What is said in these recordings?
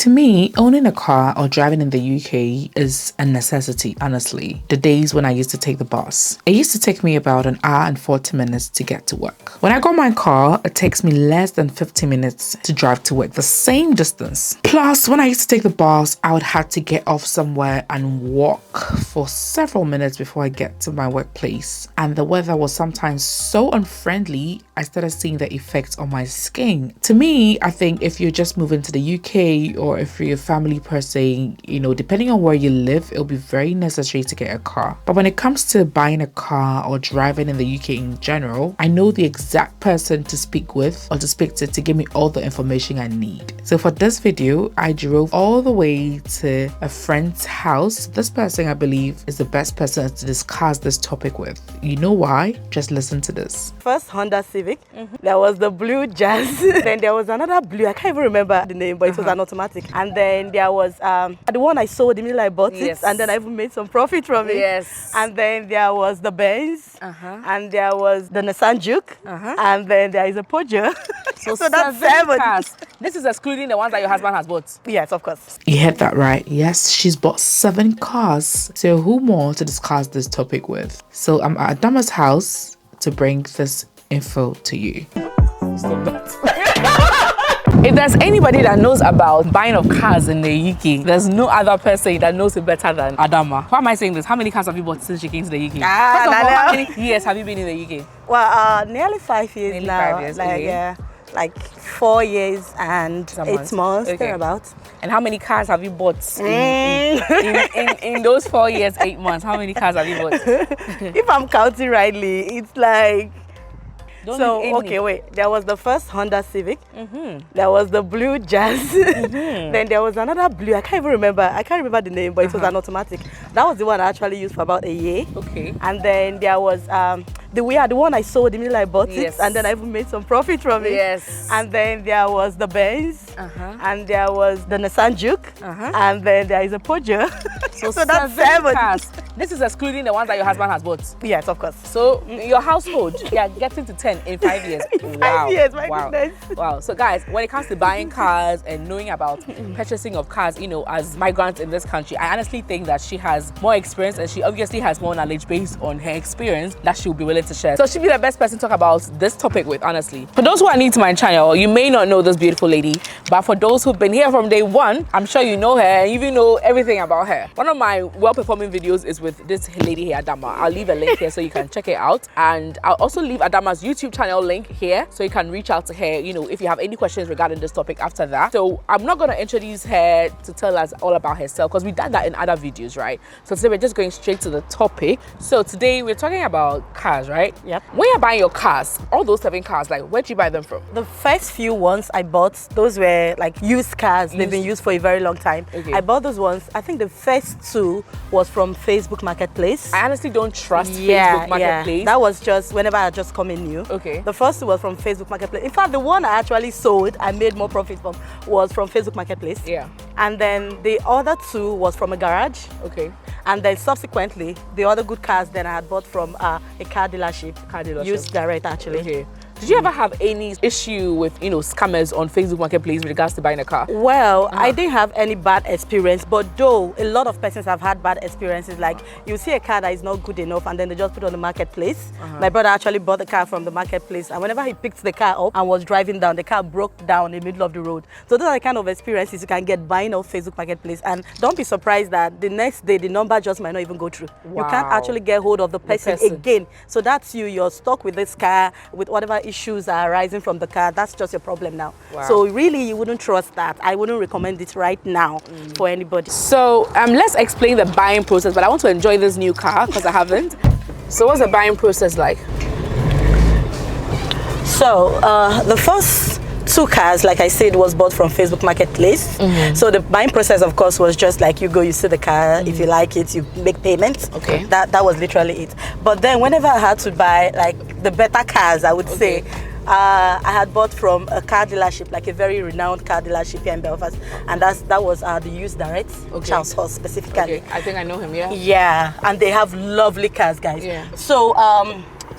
To me, owning a car or driving in the UK is a necessity, honestly. The days when I used to take the bus. It used to take me about an hour and 40 minutes to get to work. When I got my car, it takes me less than 50 minutes to drive to work, the same distance. Plus, when I used to take the bus, I would have to get off somewhere and walk for several minutes before I get to my workplace. And the weather was sometimes so unfriendly, I started seeing the effects on my skin. To me, I think if you're just moving to the UK or if you're a family person, depending on where you live, it'll be very necessary to get a car. But when it comes to buying a car or driving in the UK in general, I know the exact person to speak with or to speak to give me all the information I need. So for this video, I drove all the way to a friend's house. This person, I believe, is the best person to discuss this topic with. You know why? Just listen to this. First Honda Civic, there was the blue Jazz, then there was another blue, I can't even remember the name, but it was an automatic. And then there was the one I sold, immediately I bought it, and then I even made some profit from it. Yes. And then there was the Benz, and there was the Nissan Juke, and then there is a Peugeot. So that's 7 cars. This is excluding the ones that your husband has bought. Yes, of course. You heard that right. Yes, she's bought 7 cars. So who more to discuss this topic with? So I'm at Adama's house to bring this info to you. Stop that. If there's anybody that knows about buying of cars in the UK, there's no other person that knows it better than Adama. Why am I saying this? How many cars have you bought since you came to the UK? First of all, how many years have you been in the UK? Well, nearly 5 years nearly now. 5 years, like, okay. yeah, like 4 years and 8 months, okay. thereabouts. And how many cars have you bought in those 4 years, 8 months? How many cars have you bought? If I'm counting rightly, it's like... Okay, wait. There was the first Honda Civic. There was the blue Jazz. Then there was another blue. I can't even remember. I can't remember the name, but it was an automatic. That was the one I actually used for about a year. Okay. And then there was the one I sold, immediately I bought it, and then I even made some profit from it. Yes. And then there was the Benz, and there was the Nissan Juke, and then there is a Peugeot. So that's 7 cars. This is excluding the ones that your husband has bought. Yes, of course. So your household, you are getting to 10 in 5 years. In 5 years, my goodness. Wow. So guys, when it comes to buying cars and knowing about purchasing of cars, as migrants in this country, I honestly think that she has more experience and she obviously has more knowledge based on her experience that she'll be willing to share. So she'll be the best person to talk about this topic with, honestly. For those who are new to my channel, you may not know this beautiful lady, but for those who've been here from day one, I'm sure you know her and you even know everything about her. One of my well-performing videos is with this lady here, Adama. I'll leave a link here so you can check it out. And I'll also leave Adama's YouTube channel link here so you can reach out to her, if you have any questions regarding this topic after that. So I'm not going to introduce her to tell us all about herself because we've done that in other videos, right? So today we're just going straight to the topic. So today we're talking about cars, right? Yep. When you're buying your cars, all those 7 cars, like where'd you buy them from? The first few ones I bought, those were like used cars. They've been used for a very long time. Okay. I bought those ones. I think the first 2 was from Facebook Marketplace. I honestly don't trust Facebook Marketplace. Yeah. That was just whenever I just come in new. Okay. The first 2 was from Facebook Marketplace. In fact, the one I actually sold, I made more profit from, was from Facebook Marketplace. Yeah. And then the other 2 was from a garage. Okay. And then subsequently, the other good cars then I had bought from a car dealership. Used direct, actually. Okay. Did you ever have any issue with, scammers on Facebook Marketplace with regards to buying a car? Well, I didn't have any bad experience, but though a lot of persons have had bad experiences, like you see a car that is not good enough and then they just put it on the marketplace. My brother actually bought the car from the marketplace, and whenever he picked the car up and was driving down, the car broke down in the middle of the road. So those are the kind of experiences you can get buying off Facebook Marketplace, and don't be surprised that the next day the number just might not even go through. Wow. You can't actually get hold of the person again. So that's you're stuck with this car with whatever issues are arising from the car. That's just your problem now. Wow. So really you wouldn't trust that. I wouldn't recommend it right now for anybody. So let's explain the buying process, but I want to enjoy this new car because I haven't. So what's the buying process like? So the first 2 cars, like I said, was bought from Facebook Marketplace. So the buying process, of course, was just like you go, you see the car, if you like it, you make payments. Okay. That was literally it. But then whenever I had to buy like the better cars, I would say, I had bought from a car dealership, like a very renowned car dealership here in Belfast, and that was the Used Direct, Charles Horse specifically. Okay. I think I know him, yeah. Yeah, and they have lovely cars, guys. Yeah. So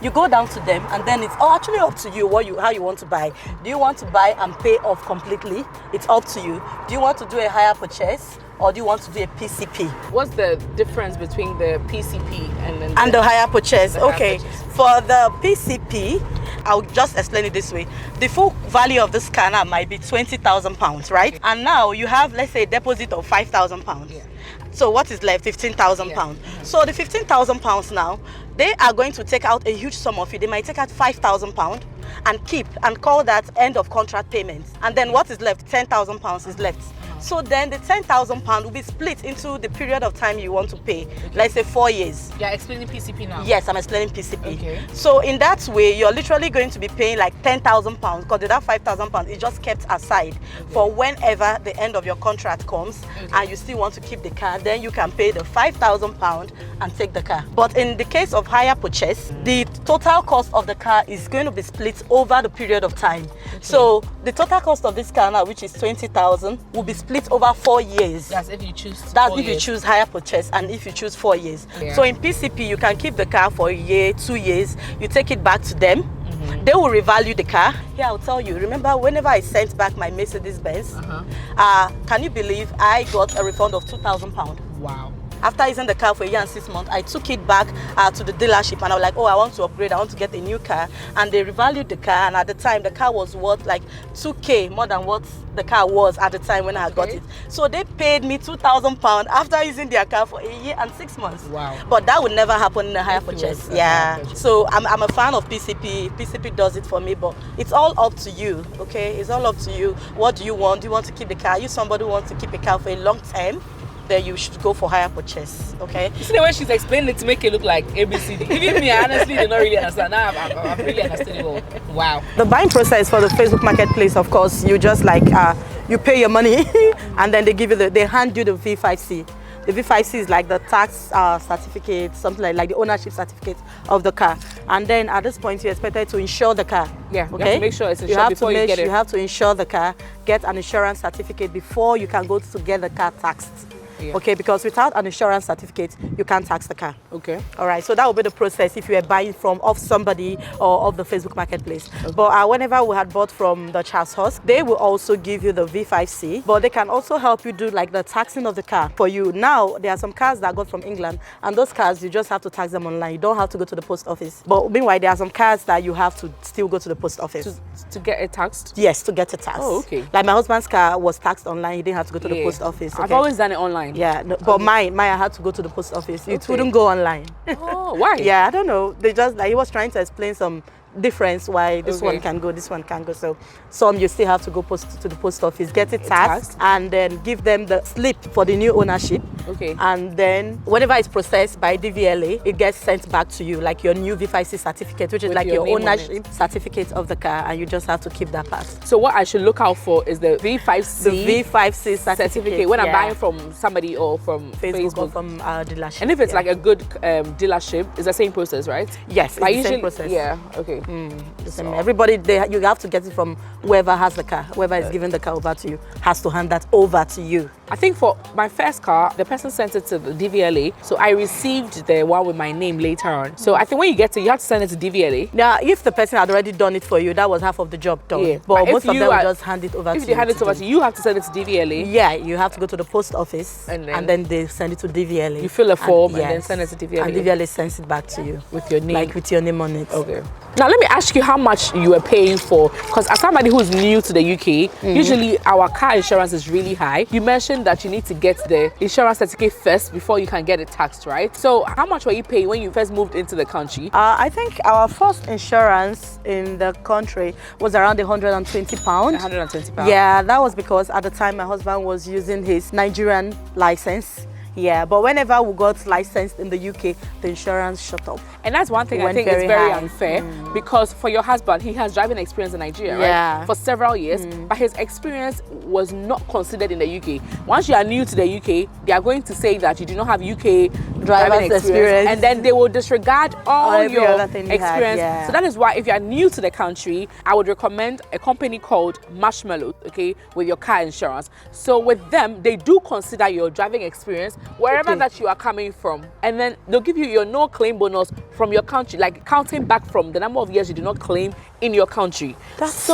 You go down to them, and then it's actually up to you how you want to buy. Do you want to buy and pay off completely? It's up to you. Do you want to do a hire purchase, or do you want to do a PCP? What's the difference between the PCP and the hire purchase? The hire Okay, purchase. for the PCP, I'll just explain it this way. The full value of this car now might be £20,000, right? Okay. And now you have, let's say, a deposit of £5,000. Yeah. So what is left? £15,000. Yeah. So the £15,000 now, they are going to take out a huge sum of it. They might take out £5,000 and keep and call that end of contract payment. And then what is left? £10,000 is left. So then the £10,000 will be split into the period of time you want to pay. Let's say 4 years. You're explaining PCP now? Yes, I'm explaining PCP. Okay. So in that way, you're literally going to be paying like £10,000 because that £5,000 is just kept aside for whenever the end of your contract comes and you still want to keep the car, then you can pay the £5,000 and take the car. But in the case of hire purchase, the total cost of the car is going to be split over the period of time. So the total cost of this car now, which is £20,000, will be split over 4 years. That's if you choose. That's if you choose hire purchase and if you choose 4 years. Yeah. So in PCP, you can keep the car for a year, 2 years. You take it back to them. They will revalue the car. Here, I'll tell you. Remember, whenever I sent back my Mercedes-Benz, can you believe I got a refund of £2,000? Wow. After using the car for a year and 6 months, I took it back to the dealership and I was like, oh, I want to upgrade, I want to get a new car. And they revalued the car, and at the time, the car was worth like 2K more than what the car was at the time when I got it. So they paid me £2,000 after using their car for a year and 6 months. Wow. But that would never happen in a hire purchase. Yeah. So I'm a fan of PCP. PCP does it for me, but it's all up to you, okay? It's all up to you. What do you want? Do you want to keep the car? Are you somebody who wants to keep a car for a long time? Then you should go for hire purchase, okay? You see the way she's explaining it to make it look like ABCD. Even me, I honestly did not really understand. Now I've really understood it all. Wow. The buying process for the Facebook Marketplace, of course, you just like, you pay your money and then they give you they hand you the V5C. The V5C is like the tax certificate, something like the ownership certificate of the car. And then at this point, you're expected to insure the car. Yeah, you okay? have to make sure it's insured before you get it. You have to insure the car, get an insurance certificate before you can go to get the car taxed. Yeah. Okay, because without an insurance certificate, you can't tax the car. Okay. All right, so that will be the process if you are buying from off somebody or off the Facebook Marketplace. Okay. But whenever we had bought from the Charles Horse, they will also give you the V5C, but they can also help you do like the taxing of the car for you. Now, there are some cars that I got from England, and those cars, you just have to tax them online. You don't have to go to the post office. But meanwhile, there are some cars that you have to still go to the post office. To get it taxed? Yes, to get it taxed. Oh, okay. Like my husband's car was taxed online. He didn't have to go to the post office. Okay? I've always done it online. Yeah, no, but mine I had to go to the post office. It wouldn't go online. Oh, why? Yeah, I don't know. They just like he was trying to explain some difference why this one can go, this one can't go. So some you still have to go to the post office, get it taxed, and then give them the slip for the new ownership. Okay. And then whenever it's processed by DVLA, it gets sent back to you like your new V5C certificate, which is like your ownership certificate of the car, and you just have to keep that part. So what I should look out for is the V5C. The V5C certificate when I'm buying from somebody or from Facebook or from our dealership. And if it's like a good dealership, it's the same process, right? Yes, it's the same process. Yeah. Okay. Everybody, you have to get it from whoever has the car, whoever is giving the car over to you, has to hand that over to you. I think for my first car, the person sent it to the DVLA, so I received the one with my name later on. So I think when you get it, you have to send it to DVLA. Now, if the person had already done it for you, that was half of the job done. Yeah. But most of them will just hand it over to you. If they hand it over to you, you have to send it to DVLA. Yeah, you have to go to the post office and then they send it to DVLA. You fill a form and then send it to DVLA. And DVLA sends it back to you. With your name. Like with your name on it. Okay. Now let me ask you how much you are paying for, because as somebody who's new to the UK, usually our car insurance is really high. You mentioned that you need to get the insurance certificate first before you can get it taxed, right? So how much were you paying when you first moved into the country? I think our first insurance in the country was around £120. £120? Yeah, that was because at the time my husband was using his Nigerian license. Yeah, but whenever we got licensed in the UK, the insurance shut up. And that's one thing I think is very unfair, because for your husband, he has driving experience in Nigeria, right? For several years, but his experience was not considered in the UK. Once you are new to the UK, they are going to say that you do not have UK driver's experience. and then they will disregard all Every your other thing you had, experience. yeah. So that is why if you are new to the country, I would recommend a company called Marshmallow, okay, with your car insurance. So with them, they do consider your driving experience wherever that you are coming from, and then they'll give you your no claim bonus from your country, like counting back from the number of years you did not claim in your country. That's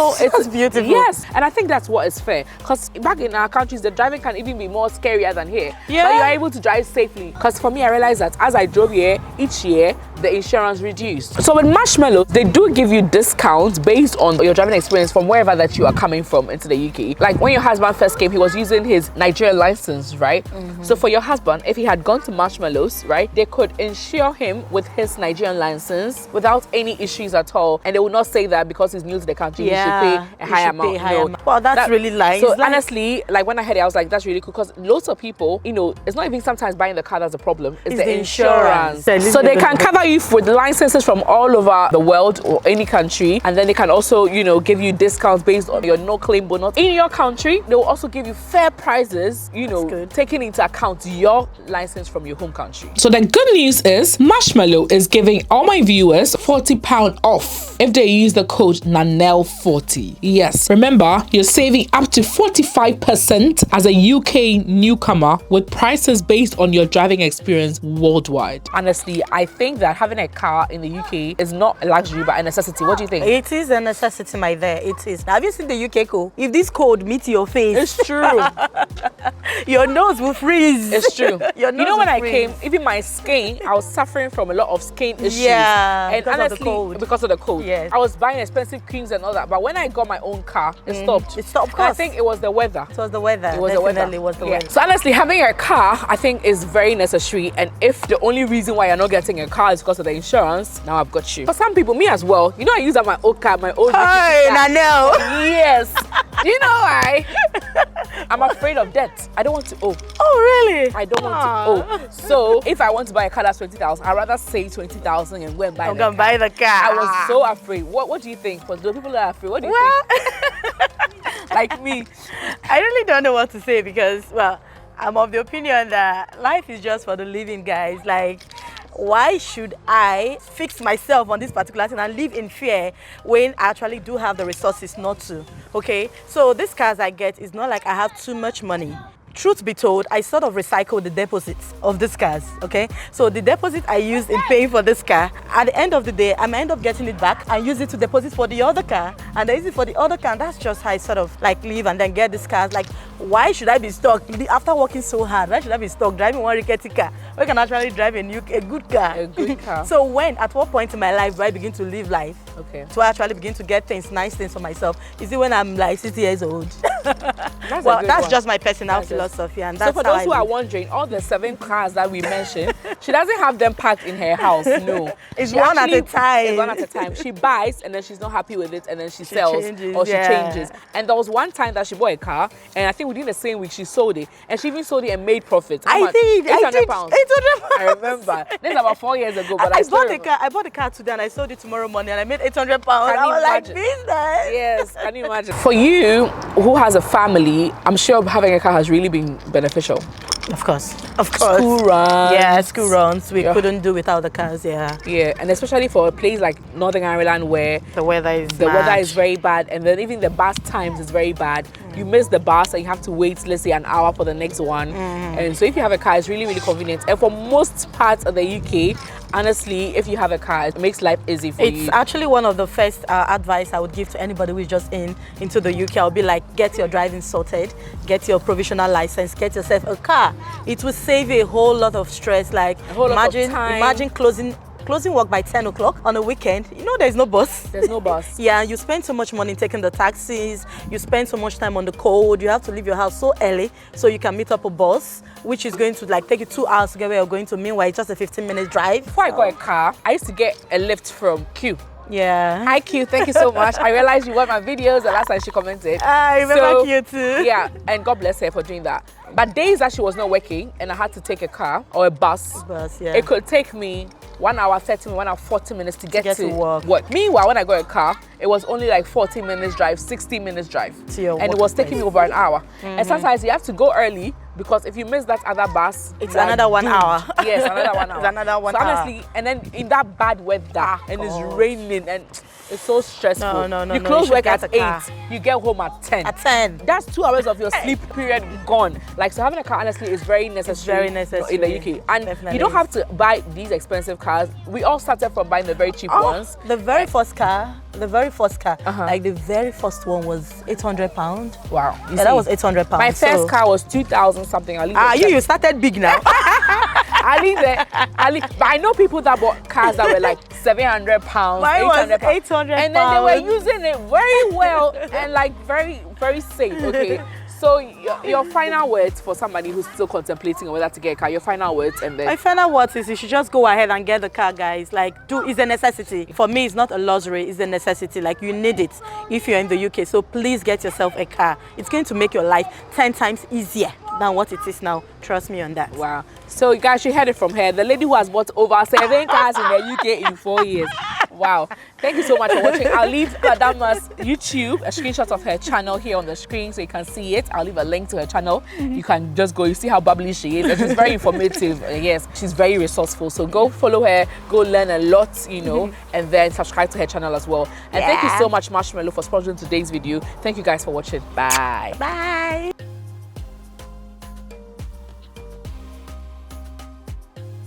beautiful. Yes, and I think that's what is fair, because back in our countries the driving can even be more scarier than here. Yeah. But you are able to drive safely. Because for me, I realized that as I drove here, each year the insurance reduced. So with Marshmallow, they do give you discounts based on your driving experience from wherever that you are coming from into the UK. Like when your husband first came, he was using his Nigerian license, right? So for your husband, if he had gone to Marshmallows, right, they could insure him with his Nigerian license without any issues at all, and they will not say that because he's new to the country, he should pay a high amount. No. Well, that's really nice. So honestly, like when I heard it, I was like, that's really cool, because lots of people, you know, it's not even sometimes buying the car that's a problem, it's the insurance. So they can cover you with licenses from all over the world or any country, and then they can also, you know, give you discounts based on your no claim bonus in your country. They will also give you fair prices, you know, taking into account your license from your home country. So the good news is Marshmallow is giving all my viewers £40 off if they use the code NANEL40. Yes, remember, you're saving up to 45% as a UK newcomer with prices based on your driving experience worldwide. Honestly, I think that having a car in the UK is not a luxury but a necessity. What do you think? It is a necessity, my dear. It is. Now, have you seen the UK code? If this code meets your face, It's true. your nose will freeze. It's true. Your nose You know, when will I freeze. came, even my skin, I was suffering from a lot of skin issues. Yeah, and because of honestly, the cold. because of the cold. Yes. I was buying expensive creams and all that, but when I got my own car, it stopped. It stopped, of And I course. think it was the weather. It was the weather. It was the weather. Definitely was the weather. So honestly, having a car, I think, is very necessary. And if the only reason why you're not getting a car is because of the insurance, now I've got you. For some people, me as well, you know, I use my old car, my old Hey, car. Nanel. Yes. You know why? I'm afraid of debt. I don't want to owe. Oh, really? I don't want to owe. So if I want to buy a car that's 20,000, I'd rather save 20,000 and go and buy I'm going to buy the car. I was so afraid. What do you think? Because those people are afraid. What do you think? Like me. I really don't know what to say because, well, I'm of the opinion that life is just for the living, guys. Like, why should I fix myself on this particular thing and live in fear when I actually do have the resources not to? Okay, so these cars I get, is not like I have too much money. Truth be told, I sort of recycle the deposits of these cars, okay? So the deposit I used in paying for this car, at the end of the day, I might end up getting it back and use it to deposit for the other car, and I use it for the other car, and that's just how I sort of like live and then get these cars. Like, why should I be stuck? After working so hard, why should I be stuck driving one rickety car? We can actually drive a good car. A good car. So at what point in my life do I begin to live life? Okay. To actually begin to get things, nice things for myself? Is it when I'm like 60 years old? That's just my personal philosophy, and that's so for those who are wondering, all the 7 cars that we mentioned, she doesn't have them packed in her house. No, it's one at a time. It's one at a time. She buys and then she's not happy with it, and then she sells changes, or she changes. And there was one time that she bought a car, and I think within the same week she sold it, and she even sold it and made profit. I did. 800 pounds. 800 pounds. I remember. This is about 4 years ago, but I bought the car today and I sold it tomorrow morning and I made 800 pounds. Can I you was like, imagine? business. Yes, can you imagine? For you, who has a family, I'm sure having a car has really been beneficial. Of course. School runs. Yeah, school runs. We couldn't do without the cars, yeah. Yeah, and especially for a place like Northern Ireland where the weather is very bad, and then even the bus times is very bad. You miss the bus and you have to wait, let's say, an hour for the next one. And so if you have a car, it's really, really convenient. And for most parts of the UK, honestly, if you have a car, it makes life easy for you. It's actually one of the first advice I would give to anybody who is just into the UK. I'll be like, get your driving sorted, get your provisional license, get yourself a car. It will save you a whole lot of stress. Like, imagine closing work by 10 o'clock on a weekend. You know, there's no bus. There's no bus. Yeah, you spend so much money taking the taxis. You spend so much time on the cold. You have to leave your house so early so you can meet up a bus, which is going to like take you 2 hours to get where you're going to. Meanwhile, it's just a 15-minute drive. Before I got a car, I used to get a lift from Q. Yeah. Hi Q, thank you so much. I realized you watched my videos the last time she commented. I remember Q too. Yeah, and God bless her for doing that. But days that she was not working and I had to take a car or a bus, yeah. It could take me 1 hour 30 minutes, 1 hour 40 minutes to get to work. Meanwhile, when I got a car, it was only like 40 minutes drive, 60 minutes drive. To your and it was taking me over an hour. And sometimes you have to go early because if you miss that other bus, It's you are another 1 doomed. hour. Yes, another 1 hour. It's another 1 so hour. honestly, and then in that bad weather, and it's raining, and it's so stressful. No, you no, close you work should at get a car. 8, you get home at 10. At 10. That's 2 hours of your sleep period gone. Like, so having a car honestly is very necessary. very necessary. In the UK, and Definitely you don't is. have to buy these expensive cars. We all started from buying the very cheap ones. The very first car, like the very first one was £800. Wow, Yeah, that was £800. My first car was 2,000 something. You started big now. But I know people that bought cars that were like £700, Mine was £800, £800. and then they were using it very well and like very, very safe. Okay, so your final words for somebody who's still contemplating on whether to get a car. Your final words, and then My final words is you should just go ahead and get the car, guys. Like, it's a necessity. For me, it's not a luxury, it's a necessity. Like, you need it if you're in the UK. So please get yourself a car. It's going to make your life 10 times easier than what it is now. Trust me on that. wow. So you guys, you heard it from her. The lady who has bought over 7 cars in the UK in 4 years. Wow. Thank you so much for watching. I'll leave Adama's YouTube, a screenshot of her channel here on the screen so you can see it. I'll leave a link to her channel. You can just go, you see how bubbly she is. And she's very informative. Yes, she's very resourceful. So go follow her, go learn a lot, you know, and then subscribe to her channel as well. And thank you so much, Marshmallow, for sponsoring today's video. Thank you guys for watching. Bye. Bye.